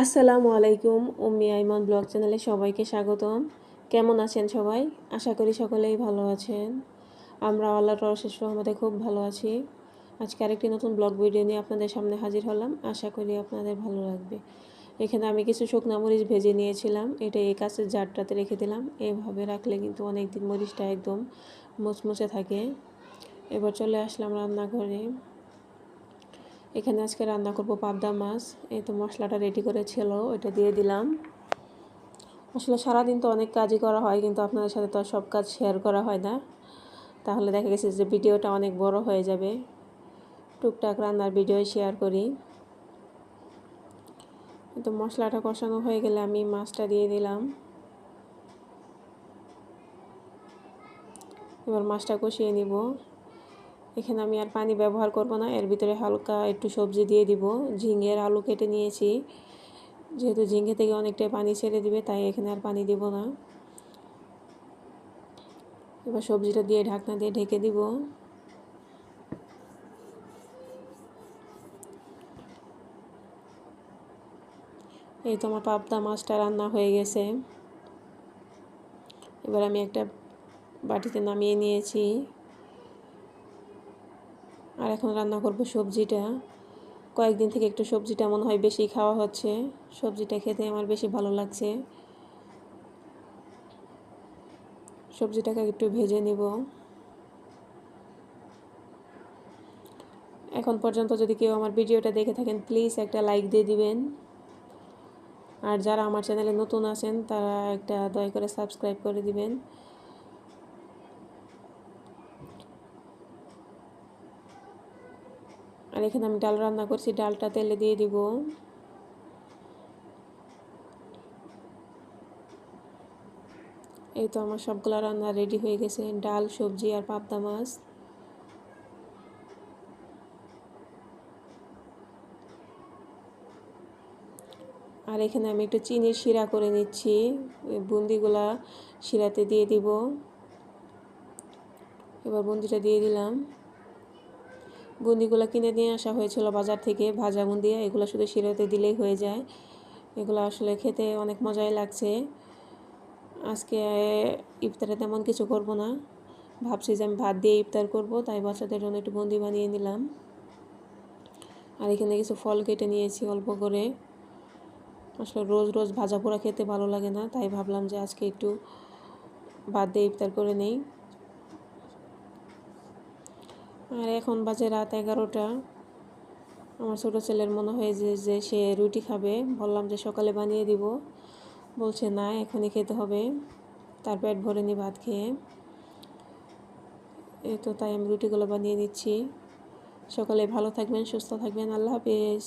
আসসালামু আলাইকুম। উম্মি আইমান ব্লগ চ্যানেলে সবাইকে স্বাগতম। কেমন আছেন সবাই? আশা করি সকলেই ভালো আছেন। আমরা আল্লাহর অশেষ রহমতে খুব ভালো আছি। আজকে আরেকটি নতুন ব্লগ ভিডিও নিয়ে আপনাদের সামনে হাজির হলাম। আশা করি আপনাদের ভালো লাগবে। এখানে আমি কিছু শুকনা মরিচ ভেজে নিয়েছিলাম। এটা এই কাঁচের জারটাতে রেখে দিলাম। এভাবে রাখলে কিন্তু অনেক দিন মরিচটা একদম মুচমুচে থাকে। এবার চলে আসলাম রান্নাঘরে। এখানে আজকে রান্না করব পাবদা মাছ। এই তো মশলাটা রেডি করেছিল, ওইটা দিয়ে দিলাম। আসলে সারাদিন তো অনেক কাজই করা হয়, কিন্তু আপনাদের সাথে তো সব কাজ শেয়ার করা হয় না, তাহলে দেখা গেছে যে ভিডিওটা অনেক বড় হয়ে যাবে। টুকটাক রান্নার ভিডিও শেয়ার করি। তো মশলাটা কষানো হয়ে গেলে আমি মাছটা দিয়ে দিলাম। এবার মাছটা কষিয়ে নিব। এখানে আমি আর পানি ব্যবহার করব না, এর ভিতরে হালকা একটু সবজি দিয়ে দিব। ঝিঙের আলু কেটে নিয়েছি, যেহেতু ঝিঙে থেকে অনেকটাই পানি ছেড়ে দিবে, তাই এখানে আর পানি দিব না। এবার সবজিটা দিয়ে ঢাকনা দিয়ে ঢেকে দিব। এই তো আমার পাবদা মাছটা রান্না হয়ে গেছে। এবার আমি একটা বাটিতে নামিয়ে নিয়েছি। আর এখন রান্না করব সবজিটা। কয়েকদিন থেকে একটু সবজিটা মনে হয় বেশি খাওয়া হচ্ছে। সবজিটা খেতে আমার বেশি ভালো লাগছে। সবজিটাকে একটু ভেজে নিব। এখন পর্যন্ত যদি কেউ আমার ভিডিওটা দেখে থাকেন, প্লিজ একটা লাইক দিয়ে দিবেন। আর যারা আমার চ্যানেলে নতুন আছেন, তারা একটা দয়া করে সাবস্ক্রাইব করে দিবেন। আর এখানে আমি ডাল রান্না করছি, ডালটা তেলে দিয়ে দিব। এই তো আমার সবগুলা রান্না রেডি হয়ে গেছে, ডাল, সবজি আর পাবদা মাছ। আর এখানে আমি একটু চিনির শিরা করে নিচ্ছি। ওই বুন্দিগুলা শিরাতে দিয়ে দিব। এবার বুন্দিটা দিয়ে দিলাম। বুন্দিগুলো কিনে নিয়ে আসা হয়েছিল বাজার থেকে, ভাজা বুন্দি। এগুলো শুধু শিরাতে দিলেই হয়ে যায়। এগুলো আসলে খেতে অনেক মজাই লাগছে। আজকে ইফতারে তেমন কিছু করব না, ভাবছি যে আমি ভাত দিয়ে ইফতার করব, তাই বাচ্চাদের জন্য একটু বুন্দি বানিয়ে নিলাম। আর এখানে কিছু ফল কেটে নিয়েছি অল্প করে। আসলে রোজ রোজ ভাজা পোড়া খেতে ভালো লাগে না, তাই ভাবলাম যে আজকে একটু ভাত দিয়ে ইফতার করে নেই। আর এখন বাজে রাত 11টা। আমার ছোটো ছেলের মনে হয় যে সে রুটি খাবে। বললাম যে সকালে বানিয়ে দিব, বলছে না এখনই খেতে হবে, তার পেট ভরেনি ভাত খেয়ে। এই তো তাই আমি রুটিগুলো বানিয়ে নিচ্ছি। সকালে ভালো থাকবেন, সুস্থ থাকবেন। আল্লাহ হাফেজ।